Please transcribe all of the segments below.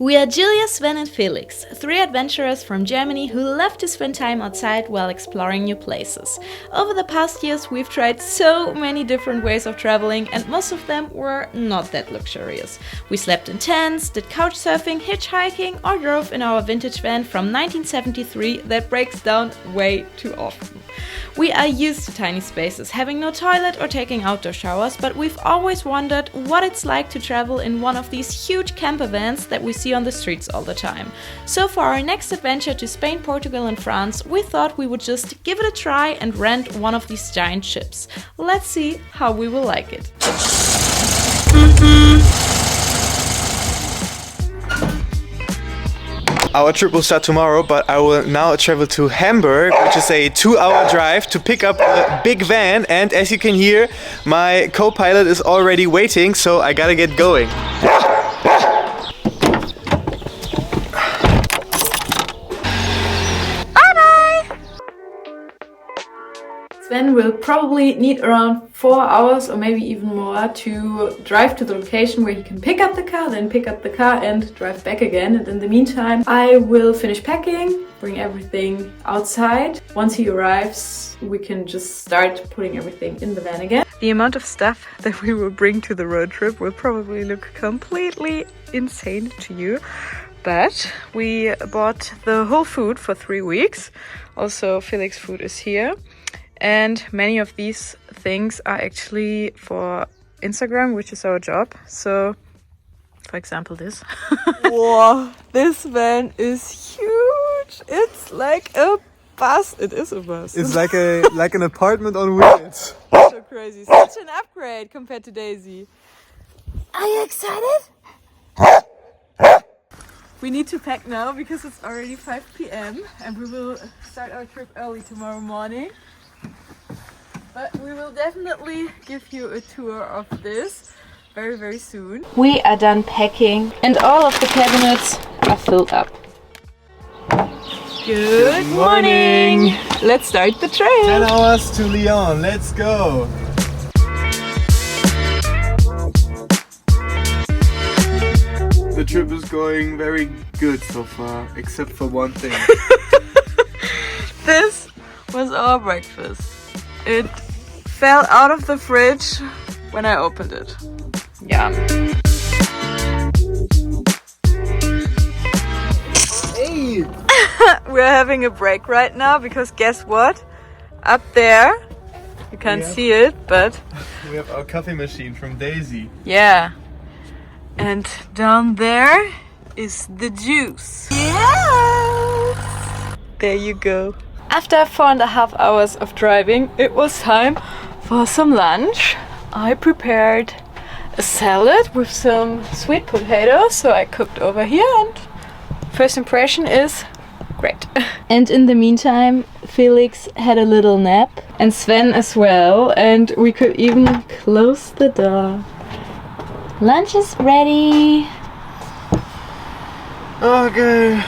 We are Julia, Sven and Felix, three adventurers from Germany who love to spend time outside while exploring new places. Over the past years we've tried so many different ways of traveling and most of them were not that luxurious. We slept in tents, did couch surfing, hitchhiking or drove in our vintage van from 1973 that breaks down way too often. We are used to tiny spaces, having no toilet or taking outdoor showers, but we've always wondered what it's like to travel in one of these huge camper vans that we see on the streets all the time. So for our next adventure to Spain, Portugal and France, we thought we would just give it a try and rent one of these giant ships. Let's see how we will like it. Our trip will start tomorrow, but I will now travel to Hamburg, which is a 2-hour drive to pick up a big van. And as you can hear, my co-pilot is already waiting, so I gotta get going. Sven will probably need around 4 hours or maybe even more to drive to the location where he can pick up the car, then pick up the car and drive back again. And in the meantime, I will finish packing, bring everything outside. Once he arrives, we can just start putting everything in the van again. The amount of stuff that we will bring to the road trip will probably look completely insane to you. But we bought the whole food for 3 weeks. Also, Felix food is here. And many of these things are actually for Instagram, which is our job. So, for example, this. Wow, this van is huge. It's like a bus. It is a bus. It's like an apartment on wheels. So crazy. Such an upgrade compared to Daisy. Are you excited? We need to pack now because it's already 5 p.m. and we will start our trip early tomorrow morning. But we will definitely give you a tour of this very, very soon. We are done packing and all of the cabinets are filled up. Good morning! Let's start the train! 10 hours to Lyon, let's go! The trip is going very good so far, except for one thing. This was our breakfast. It fell out of the fridge when I opened it. Yeah. Hey! We're having a break right now because guess what? Up there, you can't see it, but we have our coffee machine from Daisy. yeah. And down there is the juice. Yes! There you go. After 4.5 hours of driving, it was time for some lunch. I prepared a salad with some sweet potatoes, so I cooked over here and first impression is great. And in the meantime, Felix had a little nap and Sven as well, and we could even close the door. Lunch is ready. Okay.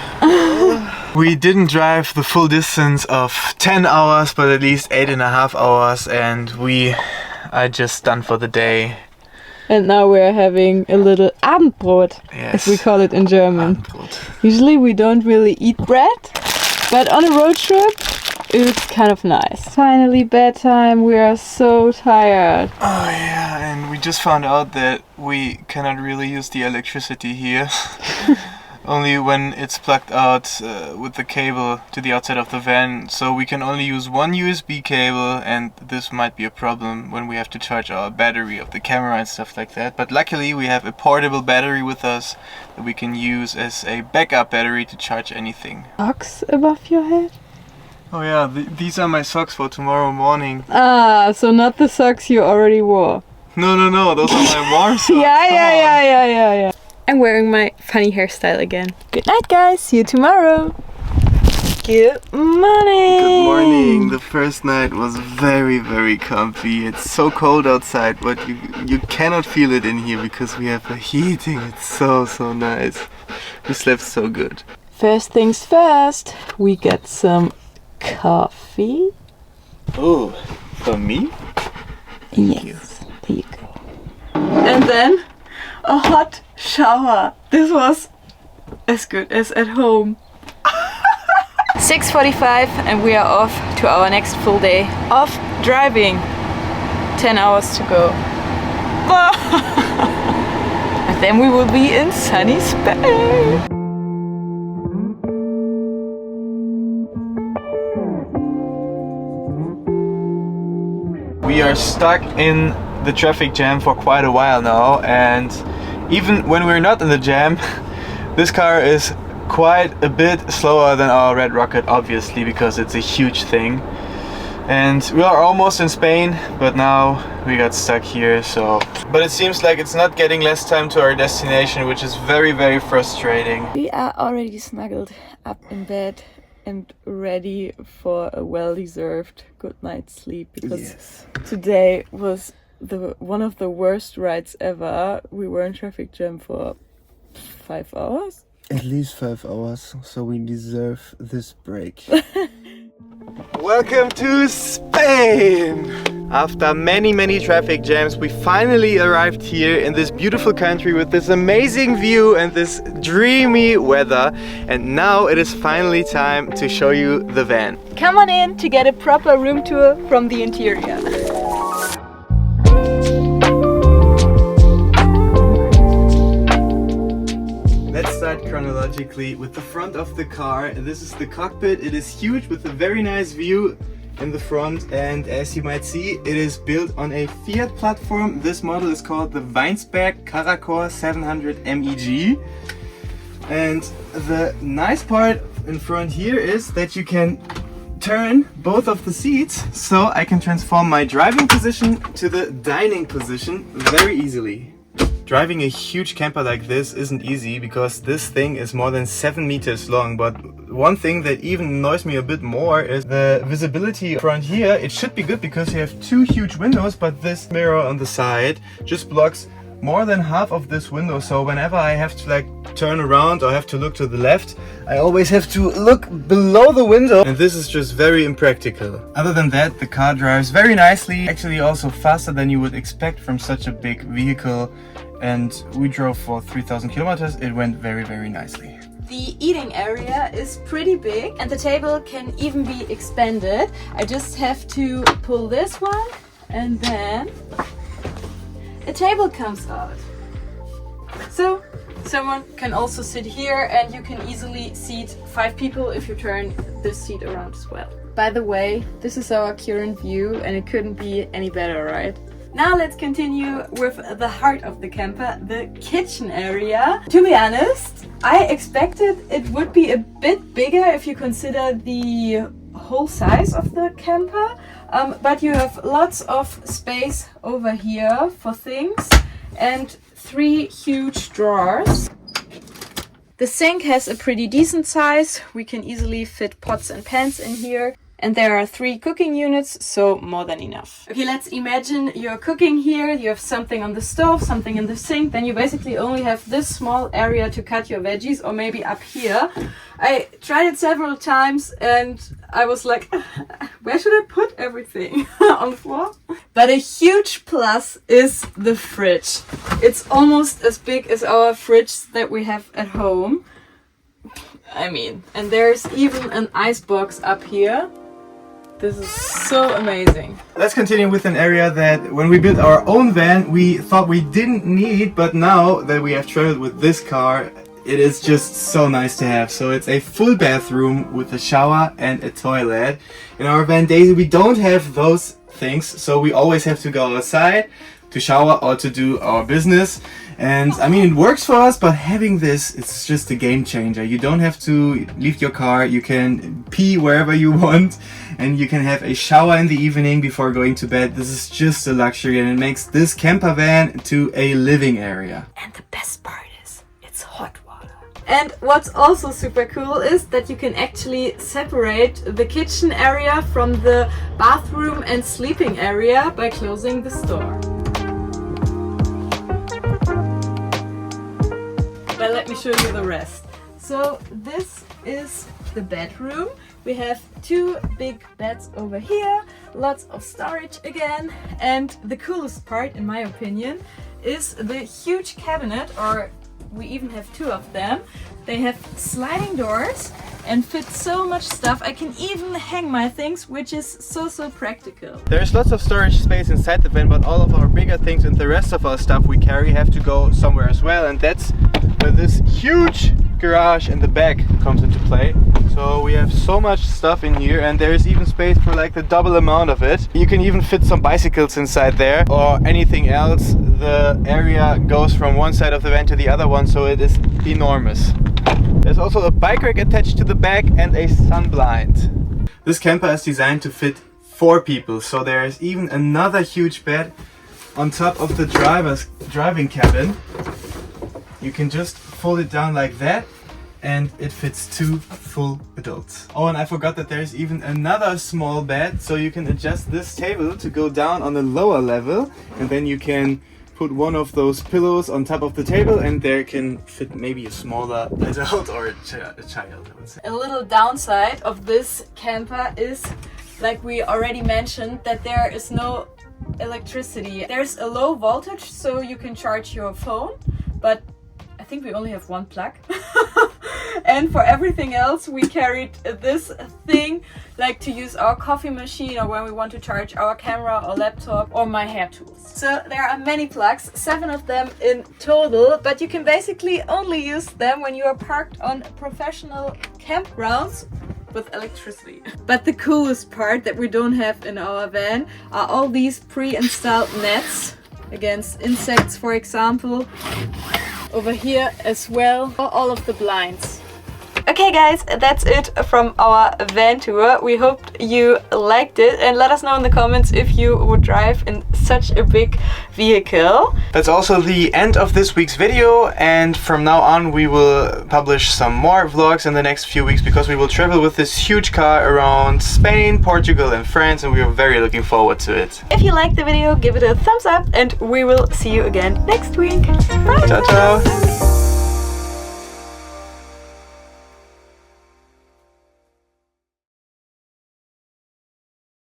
We didn't drive the full distance of 10 hours, but at least 8.5 hours, and we are just done for the day. And now we're having a little Abendbrot, Yes. as we call it in German. Abendbrot. Usually we don't really eat bread, but on a road trip it's kind of nice. Finally bedtime, we are so tired. Oh yeah, and we just found out that we cannot really use the electricity here. Only when it's plugged out with the cable to the outside of the van. So we can only use one USB cable, and this might be a problem when we have to charge our battery of the camera and stuff like that. But luckily we have a portable battery with us that we can use as a backup battery to charge anything. Socks above your head? Oh yeah, these are my socks for tomorrow morning. Ah, so not the socks you already wore. No, those are my warm socks. Yeah. I'm wearing my funny hairstyle again. Good night, guys. See you tomorrow. Good morning. Good morning. The first night was very, very comfy. It's so cold outside, but you cannot feel it in here because we have a heating. It's so nice. We slept so good. First things first, we get some coffee. Oh, for me? Yes, there you go. And then a hot shower. This was as good as at home. 6:45 and we are off to our next full day of driving. 10 hours to go. And then we will be in sunny Spain. We are stuck in the traffic jam for quite a while now, and even when we're not in the jam, this car is quite a bit slower than our Red Rocket, obviously, because it's a huge thing. And we are almost in Spain, but now we got stuck here, so... But it seems like it's not getting less time to our destination, which is very, very frustrating. We are already snuggled up in bed and ready for a well-deserved good night's sleep, because today was one of the worst rides ever. We were in traffic jam for 5 hours. At least 5 hours, so we deserve this break. Welcome to Spain! After many traffic jams, we finally arrived here in this beautiful country with this amazing view and this dreamy weather. And now it is finally time to show you the van. Come on in to get a proper room tour from the interior. Let's start chronologically with the front of the car. This is the cockpit. It is huge with a very nice view in the front, and as you might see, it is built on a Fiat platform. This model is called the Weinsberg CaraCore 700 MEG. And the nice part in front here is that you can turn both of the seats, so I can transform my driving position to the dining position very easily. Driving a huge camper like this isn't easy because this thing is more than 7 meters long, but one thing that even annoys me a bit more is the visibility front here. It should be good because you have 2 huge windows, but this mirror on the side just blocks more than half of this window, so whenever I have to like turn around or have to look to the left, I always have to look below the window, and this is just very impractical. Other than that, the car drives very nicely, actually also faster than you would expect from such a big vehicle, and we drove for 3,000 kilometers. It went very nicely. The eating area is pretty big and the table can even be expanded. I just have to pull this one and then a table comes out. So someone can also sit here, and you can easily seat 5 people if you turn this seat around as well. By the way, this is our current view and it couldn't be any better, right? Now let's continue with the heart of the camper, the kitchen area. To be honest, I expected it would be a bit bigger if you consider the whole size of the camper, but you have lots of space over here for things and 3 huge drawers. The sink has a pretty decent size. We can easily fit pots and pans in here. And there are 3 cooking units, so more than enough. Okay, let's imagine you're cooking here, you have something on the stove, something in the sink, then you basically only have this small area to cut your veggies, or maybe up here. I tried it several times and I was like, where should I put everything? On the floor? But a huge plus is the fridge. It's almost as big as our fridge that we have at home. I mean, and there's even an ice box up here. This is so amazing. Let's continue with an area that when we built our own van, we thought we didn't need, but now that we have traveled with this car, it is just so nice to have. So it's a full bathroom with a shower and a toilet. In our van Daisy, we don't have those things, so we always have to go outside to shower or to do our business. And I mean, it works for us, but having this, it's just a game changer. You don't have to leave your car, you can pee wherever you want, and you can have a shower in the evening before going to bed. This is just a luxury, and it makes this camper van to a living area. And the best part is, it's hot water. And what's also super cool is that you can actually separate the kitchen area from the bathroom and sleeping area by closing this door. But let me show you the rest. So this is the bedroom. We have 2 big beds over here, lots of storage again, and the coolest part, in my opinion, is the huge cabinet, or we even have 2 of them. They have sliding doors and fit so much stuff. I can even hang my things, which is so practical. There's lots of storage space inside the van, but all of our bigger things and the rest of our stuff we carry have to go somewhere as well, and that's where this huge garage in the back comes into play. So we have so much stuff in here, and there is even space for like the double amount of it. You can even fit some bicycles inside there or anything else. The area goes from one side of the van to the other one, so it is enormous. There's also a bike rack attached to the back and a sun blind. This camper is designed to fit 4 people, so there is even another huge bed on top of the driver's driving cabin. You can just fold it down like that and it fits 2 full adults. Oh, and I forgot that there's even another small bed, so you can adjust this table to go down on the lower level, and then you can put one of those pillows on top of the table and there can fit maybe a smaller adult or a child, I would say. A little downside of this camper is, like we already mentioned, that there is no electricity. There's a low voltage, so you can charge your phone, but I think we only have 1 plug. And for everything else we carried this thing, like to use our coffee machine or when we want to charge our camera or laptop or my hair tools. So there are many plugs, 7 of them in total, but you can basically only use them when you are parked on professional campgrounds with electricity. But the coolest part that we don't have in our van are all these pre-installed nets against insects, for example. Over here as well, all of the blinds. Okay guys, that's it from our van tour. We hope you liked it, and let us know in the comments if you would drive in such a big vehicle. That's also the end of this week's video, and from now on we will publish some more vlogs in the next few weeks because we will travel with this huge car around Spain, Portugal and France, and we are very looking forward to it. If you liked the video, give it a thumbs up and we will see you again next week. Bye! Ciao ciao!